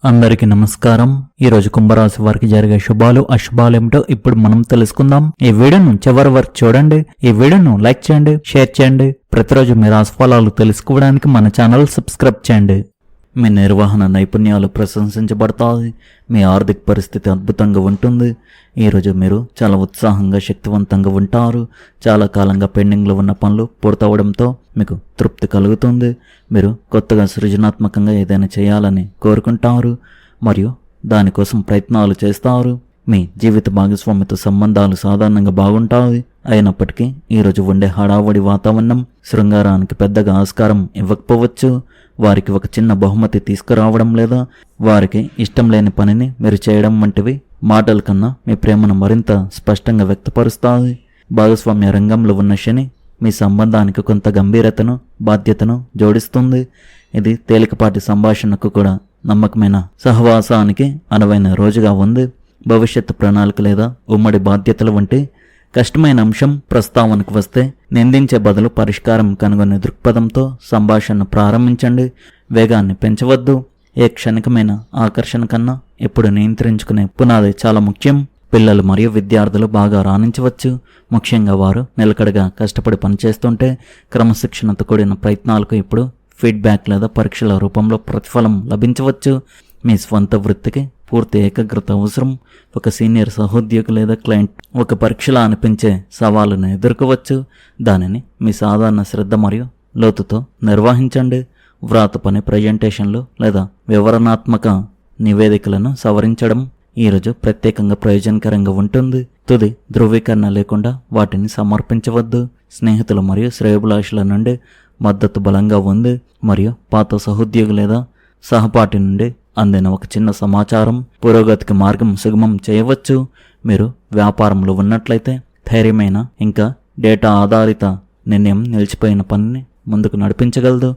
అందరికీ నమస్కారం. ఈ రోజు కుంభరాశి వారికి జరిగే శుభాలు అశుభాలు ఏమిటో ఇప్పుడు మనం తెలుసుకుందాం. ఈ వీడియోను చివరి వరకు చూడండి. ఈ వీడియోను లైక్ చేయండి, షేర్ చేయండి. ప్రతిరోజు మీ రాశి ఫలాలు తెలుసుకోవడానికి మన ఛానల్ సబ్స్క్రైబ్ చేయండి. మీ నిర్వహణ నైపుణ్యాలు ప్రశంసించబడతాయి. మీ ఆర్థిక పరిస్థితి అద్భుతంగా ఉంటుంది. ఈరోజు మీరు చాలా ఉత్సాహంగా శక్తివంతంగా ఉంటారు. చాలా కాలంగా పెండింగ్లో ఉన్న పనులు పూర్తవడంతో మీకు తృప్తి కలుగుతుంది. మీరు కొత్తగా సృజనాత్మకంగా ఏదైనా చేయాలని కోరుకుంటారు మరియు దానికోసం ప్రయత్నాలు చేస్తారు. మీ జీవిత భాగస్వామితో సంబంధాలు సాధారణంగా బాగుంటాయి. అయినప్పటికీ ఈరోజు ఉండే హడావుడి వాతావరణం శృంగారానికి పెద్దగా ఆస్కారం ఇవ్వకపోవచ్చు. వారికి ఒక చిన్న బహుమతి తీసుకురావడం లేదా వారికి ఇష్టం లేని పనిని మీరు చేయడం వంటివి మాటల కన్నా మీ ప్రేమను మరింత స్పష్టంగా వ్యక్తపరుస్తాయి. భాగస్వామ్య రంగంలో ఉన్న శని మీ సంబంధానికి కొంత గంభీరతను, బాధ్యతను జోడిస్తుంది. ఇది తేలికపాటి సంభాషణకు కూడా నమ్మకమైన సహవాసానికి అనువైన రోజుగా ఉంది. భవిష్యత్తు ప్రణాళిక లేదా ఉమ్మడి బాధ్యతల వంటి కష్టమైన అంశం ప్రస్తావనకు వస్తే నిందించే బదులు పరిష్కారం కనుగొనే దృక్పథంతో సంభాషణను ప్రారంభించండి. వేగాన్ని పెంచవద్దు. ఏ క్షణికమైన ఆకర్షణ కన్నా ఇప్పుడు నియంత్రించుకునే పునాది చాలా ముఖ్యం. పిల్లలు మరియు విద్యార్థులు బాగా రాణించవచ్చు. ముఖ్యంగా వారు నిలకడగా కష్టపడి పనిచేస్తుంటే క్రమశిక్షణతో కూడిన ప్రయత్నాలకు ఇప్పుడు ఫీడ్బ్యాక్ లేదా పరీక్షల రూపంలో ప్రతిఫలం లభించవచ్చు. మీ స్వంత వృత్తికి పూర్తి ఏకాగ్రత అవసరం. ఒక సీనియర్ సహోద్యోగి లేదా క్లయింట్ ఒక పరీక్షలా అనిపించే సవాలును ఎదుర్కోవచ్చు. దానిని మీ సాధారణ శ్రద్ధ మరియు లోతుతో నిర్వహించండి. వ్రాత పని, ప్రజెంటేషన్లు లేదా వివరణాత్మక నివేదికలను సవరించడం ఈరోజు ప్రత్యేకంగా ప్రయోజనకరంగా ఉంటుంది. తుది ధృవీకరణ లేకుండా వాటిని సమర్పించవద్దు. స్నేహితులు మరియు శ్రేయోభిలాషుల నుండి మద్దతు బలంగా ఉంది మరియు పాత సహోద్యోగి లేదా సహపాఠి నుండి అందిన ఒక చిన్న సమాచారం పురోగతికి మార్గం సుగమం చేయవచ్చు. మీరు వ్యాపారంలో ఉన్నట్లయితే ధైర్యమైన ఇంకా డేటా ఆధారిత నిర్ణయం నిలిచిపోయిన పనిని ముందుకు నడిపించగలదు.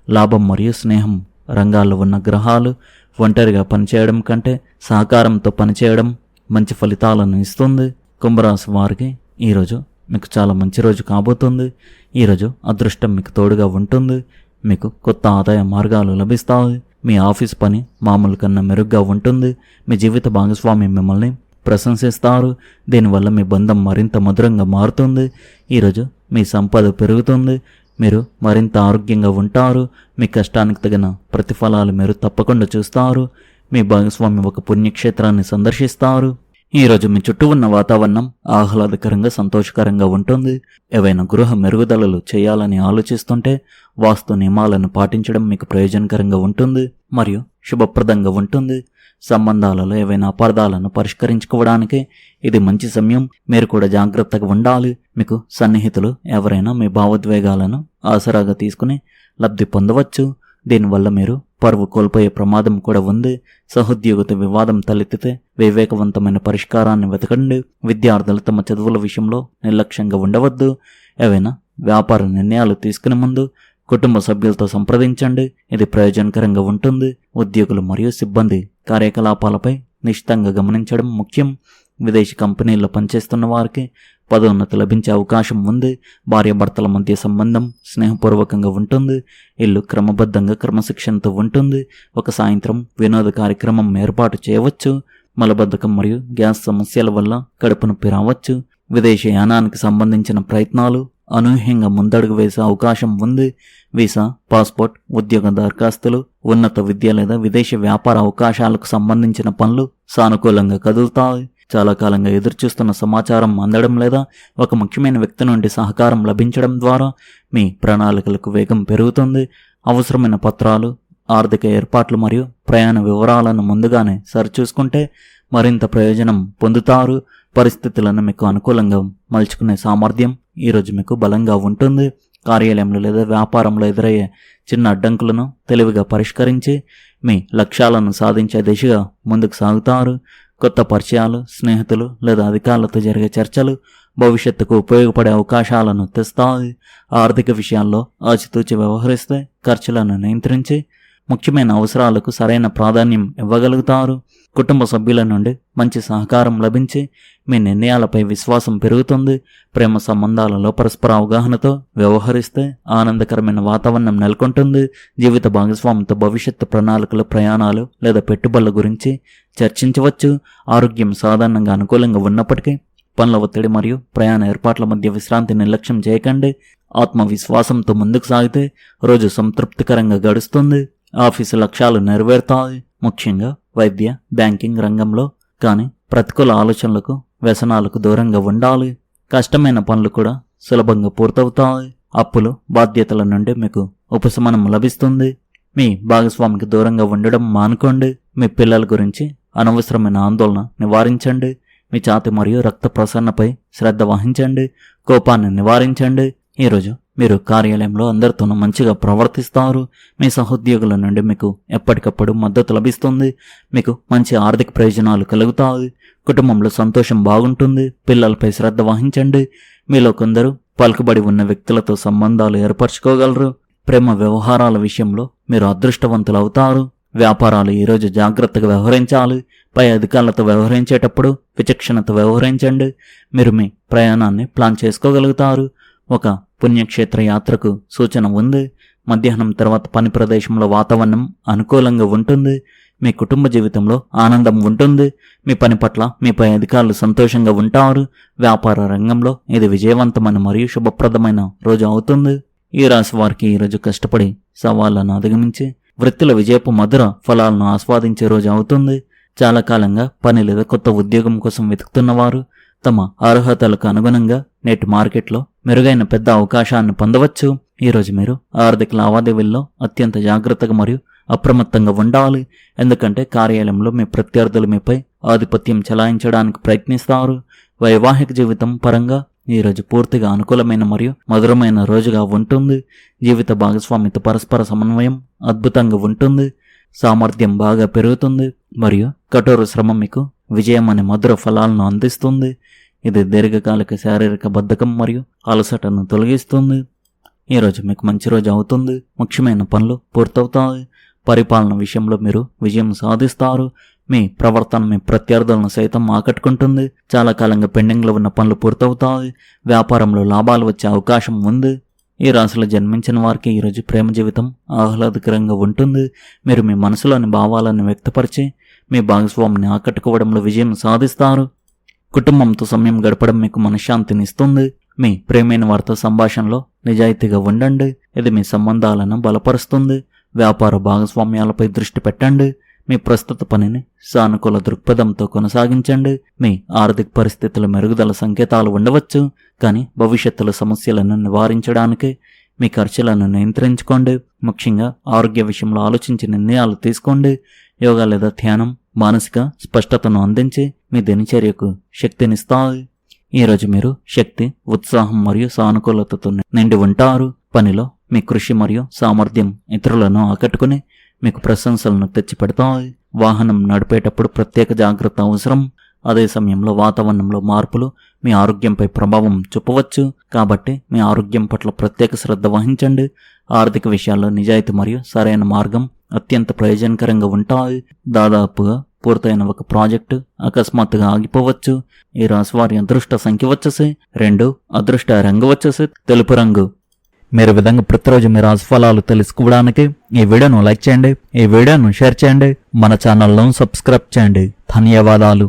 లాభం మరియు స్నేహం రంగాల్లో ఉన్న గ్రహాలు ఒంటరిగా పనిచేయడం కంటే సహకారంతో పనిచేయడం మంచి ఫలితాలను ఇస్తుంది. కుంభరాశి వారికి ఈరోజు మీకు చాలా మంచి రోజు కాబోతుంది. ఈరోజు అదృష్టం మీకు తోడుగా ఉంటుంది. మీకు కొత్త ఆదాయ మార్గాలు లభిస్తాయి. మీ ఆఫీస్ పని మామూలు కన్నా మెరుగ్గా ఉంటుంది. మీ జీవిత భాగస్వామి మిమ్మల్ని ప్రశంసిస్తారు. దీనివల్ల మీ బంధం మరింత మధురంగా మారుతుంది. ఈరోజు మీ సంపద పెరుగుతుంది. మీరు మరింత ఆరోగ్యంగా ఉంటారు. మీ కష్టానికి తగిన ప్రతిఫలాలు మీరు తప్పకుండా చూస్తారు. మీ భాగస్వామి ఒక పుణ్యక్షేత్రాన్ని సందర్శిస్తారు. ఈరోజు మీ చుట్టూ ఉన్న వాతావరణం ఆహ్లాదకరంగా, సంతోషకరంగా ఉంటుంది. ఏవైనా గృహ మెరుగుదలలు చేయాలని ఆలోచిస్తుంటే వాస్తు నియమాలను పాటించడం మీకు ప్రయోజనకరంగా ఉంటుంది మరియు శుభప్రదంగా ఉంటుంది. సంబంధాలలో ఏవైనా అపార్థాలను పరిష్కరించుకోవడానికి ఇది మంచి సమయం. మీరు కూడా జాగ్రత్తగా ఉండాలి. మీకు సన్నిహితులు ఎవరైనా మీ భావోద్వేగాలను ఆసరాగా తీసుకుని లబ్ధి పొందవచ్చు. దీనివల్ల మీరు పరువు కోల్పోయే ప్రమాదం కూడా ఉంది. సహోద్యోగిత వివాదం తలెత్తితే వివేకవంతమైన పరిష్కారాన్ని వెతకండి. విద్యార్థులు తమ చదువుల విషయంలో నిర్లక్ష్యంగా ఉండవద్దు. ఏవైనా వ్యాపార నిర్ణయాలు తీసుకునే ముందు కుటుంబ సభ్యులతో సంప్రదించండి. ఇది ప్రయోజనకరంగా ఉంటుంది. ఉద్యోగులు మరియు సిబ్బంది కార్యకలాపాలపై నిశ్చితంగా గమనించడం ముఖ్యం. విదేశీ కంపెనీల్లో పనిచేస్తున్న వారికి పదోన్నతి లభించే అవకాశం ఉంది. భార్యాభర్తల మధ్య సంబంధం స్నేహపూర్వకంగా ఉంటుంది. ఇల్లు క్రమబద్ధంగా క్రమశిక్షణతో ఉంటుంది. ఒక సాయంత్రం వినోద కార్యక్రమం ఏర్పాటు చేయవచ్చు. మలబద్ధకం మరియు గ్యాస్ సమస్యల వల్ల కడుపు నొప్పి రావచ్చు. విదేశీ యానానికి సంబంధించిన ప్రయత్నాలు అనూహ్యంగా ముందడుగు వేసే అవకాశం ఉంది. వీసా, పాస్పోర్ట్, ఉద్యోగ దరఖాస్తులు, ఉన్నత విద్య లేదా విదేశీ వ్యాపార అవకాశాలకు సంబంధించిన పనులు సానుకూలంగా కదులుతాయి. చాలా కాలంగా ఎదురుచూస్తున్న సమాచారం అందడం లేదా ఒక ముఖ్యమైన వ్యక్తి నుండి సహకారం లభించడం ద్వారా మీ ప్రణాళికలకు వేగం పెరుగుతుంది. అవసరమైన పత్రాలు, ఆర్థిక ఏర్పాట్లు మరియు ప్రయాణ వివరాలను ముందుగానే సరిచూసుకుంటే మరింత ప్రయోజనం పొందుతారు. పరిస్థితులను మీకు అనుకూలంగా మలుచుకునే సామర్థ్యం ఈరోజు మీకు బలంగా ఉంటుంది. కార్యాలయంలో లేదా వ్యాపారంలో ఎదురయ్యే చిన్న అడ్డంకులను తెలివిగా పరిష్కరించి మీ లక్ష్యాలను సాధించే దిశగా ముందుకు సాగుతారు. కొత్త పరిచయాలు, స్నేహితులు లేదా అధికారులతో జరిగే చర్చలు భవిష్యత్తుకు ఉపయోగపడే అవకాశాలను తెస్తాయి. ఆర్థిక విషయాల్లో ఆచితూచి వ్యవహరిస్తే ఖర్చులను నియంత్రించి ముఖ్యమైన అవసరాలకు సరైన ప్రాధాన్యం ఇవ్వగలుగుతారు. కుటుంబ సభ్యుల నుండి మంచి సహకారం లభించి మీ నిర్ణయాలపై విశ్వాసం పెరుగుతుంది. ప్రేమ సంబంధాలలో పరస్పర అవగాహనతో వ్యవహరిస్తే ఆనందకరమైన వాతావరణం నెలకొంటుంది. జీవిత భాగస్వామితో భవిష్యత్తు ప్రణాళికలు, ప్రయాణాలు లేదా పెట్టుబడుల గురించి చర్చించవచ్చు. ఆరోగ్యం సాధారణంగా అనుకూలంగా ఉన్నప్పటికీ పనుల ఒత్తిడి మరియు ప్రయాణ ఏర్పాట్ల మధ్య విశ్రాంతి నిర్లక్ష్యం చేయకండి. ఆత్మవిశ్వాసంతో ముందుకు సాగితే రోజు సంతృప్తికరంగా గడుస్తుంది. ఆఫీసు లక్ష్యాలు నెరవేరుతాయి, ముఖ్యంగా వైద్య, బ్యాంకింగ్ రంగంలో. కానీ ప్రతికూల ఆలోచనలకు, వ్యసనాలకు దూరంగా ఉండాలి. కష్టమైన పనులు కూడా సులభంగా పూర్తవుతాయి. అప్పులు, బాధ్యతల నుండి మీకు ఉపశమనం లభిస్తుంది. మీ భాగస్వామికి దూరంగా ఉండడం మానుకోండి. మీ పిల్లల గురించి అనవసరమైన ఆందోళన నివారించండి. మీ ఛాతి మరియు రక్త ప్రసరణపై శ్రద్ధ వహించండి. కోపాన్ని నివారించండి. ఈరోజు మీరు కార్యాలయంలో అందరితోనూ మంచిగా ప్రవర్తిస్తారు. మీ సహోద్యోగుల నుండి మీకు ఎప్పటికప్పుడు మద్దతు లభిస్తుంది. మీకు మంచి ఆర్థిక ప్రయోజనాలు కలుగుతాయి. కుటుంబంలో సంతోషం బాగుంటుంది. పిల్లలపై శ్రద్ధ వహించండి. మీలో కొందరు పలుకుబడి ఉన్న వ్యక్తులతో సంబంధాలు ఏర్పరచుకోగలరు. ప్రేమ వ్యవహారాల విషయంలో మీరు అదృష్టవంతులు అవుతారు. వ్యాపారాలు ఈరోజు జాగ్రత్తగా వ్యవహరించాలి. పై అధికారులతో వ్యవహరించేటప్పుడు విచక్షణతో వ్యవహరించండి. మీరు మీ ప్రయాణాన్ని ప్లాన్ చేసుకోగలుగుతారు. ఒక పుణ్యక్షేత్ర యాత్రకు సూచన ఉంది. మధ్యాహ్నం తర్వాత పని ప్రదేశంలో వాతావరణం అనుకూలంగా ఉంటుంది. మీ కుటుంబ జీవితంలో ఆనందం ఉంటుంది. మీ పని పట్ల మీపై అధికారులు సంతోషంగా ఉంటారు. వ్యాపార రంగంలో ఇది విజయవంతమైన మరియు శుభప్రదమైన రోజు అవుతుంది. ఈ రాశి వారికి ఈరోజు కష్టపడి సవాళ్లను అధిగమించి వృత్తిలో విజయపు మధుర ఫలాలను ఆస్వాదించే రోజు అవుతుంది. చాలా కాలంగా పని లేదా కొత్త ఉద్యోగం కోసం వెతుకుతున్నవారు తమ అర్హతలకు అనుగుణంగా నేటి మార్కెట్లో మెరుగైన పెద్ద అవకాశాన్ని పొందవచ్చు. ఈరోజు మీరు ఆర్థిక లావాదేవీల్లో అత్యంత జాగ్రత్తగా మరియు అప్రమత్తంగా ఉండాలి. ఎందుకంటే కార్యాలయంలో మీ ప్రత్యర్థులు మీపై ఆధిపత్యం చెలాయించడానికి ప్రయత్నిస్తారు. వైవాహిక జీవితం పరంగా ఈరోజు పూర్తిగా అనుకూలమైన మరియు మధురమైన రోజుగా ఉంటుంది. జీవిత భాగస్వామితో పరస్పర సమన్వయం అద్భుతంగా ఉంటుంది. సామర్థ్యం బాగా పెరుగుతుంది మరియు కఠోర శ్రమ మీకు విజయం అనే మధుర ఫలాలను అందిస్తుంది. ఇది దీర్ఘకాలిక శారీరక బద్ధకం మరియు అలసటను తొలగిస్తుంది. ఈరోజు మీకు మంచి రోజు అవుతుంది. ముఖ్యమైన పనులు పూర్తవుతాయి. పరిపాలన విషయంలో మీరు విజయం సాధిస్తారు. మీ ప్రవర్తన మీ ప్రత్యర్థులను సైతం ఆకట్టుకుంటుంది. చాలా కాలంగా పెండింగ్లో ఉన్న పనులు పూర్తవుతాయి. వ్యాపారంలో లాభాలు వచ్చే అవకాశం ఉంది. ఈ రాశిలో జన్మించిన వారికి ఈరోజు ప్రేమ జీవితం ఆహ్లాదకరంగా ఉంటుంది. మీరు మీ మనసులోని భావాలను వ్యక్తపరిచి మీ భాగస్వామిని ఆకట్టుకోవడంలో విజయం సాధిస్తారు. కుటుంబంతో సమయం గడపడం మీకు మనశ్శాంతిని ఇస్తుంది. మీ ప్రేమైన వారితో సంభాషణలో నిజాయితీగా ఉండండి. ఇది మీ సంబంధాలను బలపరుస్తుంది. వ్యాపార భాగస్వామ్యాలపై దృష్టి పెట్టండి. మీ ప్రస్తుత పనిని సానుకూల దృక్పథంతో కొనసాగించండి. మీ ఆర్థిక పరిస్థితుల మెరుగుదల సంకేతాలు ఉండవచ్చు, కానీ భవిష్యత్తులో సమస్యలను నివారించడానికి మీ ఖర్చులను నియంత్రించుకోండి. ముఖ్యంగా ఆరోగ్య విషయంలో ఆలోచించి నిర్ణయాలు తీసుకోండి. యోగా లేదా ధ్యానం మానసిక స్పష్టతను అందించి మీ దినచర్యకు శక్తినిస్తాయి. ఈరోజు మీరు శక్తి, ఉత్సాహం మరియు సానుకూలతతో నిండి ఉంటారు. పనిలో మీ కృషి మరియు సామర్థ్యం ఇతరులను ఆకట్టుకుని మీకు ప్రశంసలను తెచ్చిపెడతాయి. వాహనం నడిపేటప్పుడు ప్రత్యేక జాగ్రత్త అవసరం. అదే సమయంలో వాతావరణంలో మార్పులు మీ ఆరోగ్యంపై ప్రభావం చూపవచ్చు, కాబట్టి మీ ఆరోగ్యం పట్ల ప్రత్యేక శ్రద్ధ వహించండి. ఆర్థిక విషయాల్లో నిజాయితీ మరియు సరైన మార్గం అత్యంత ప్రయోజనకరంగా ఉంటాయి. దాదాపుగా పూర్తయిన ఒక ప్రాజెక్టు అకస్మాత్తుగా ఆగిపోవచ్చు. ఈ రాశి వారి అదృష్ట సంఖ్య వచ్చేసి 2, అదృష్ట రంగు వచ్చేసి తెలుపు రంగు. మీరు విధంగా ప్రతిరోజు మీ రాశి ఫలాలు తెలుసుకోవడానికి ఈ వీడియోను లైక్ చేయండి, ఈ వీడియోను షేర్ చేయండి, మన ఛానల్ను సబ్స్క్రైబ్ చేయండి. ధన్యవాదాలు.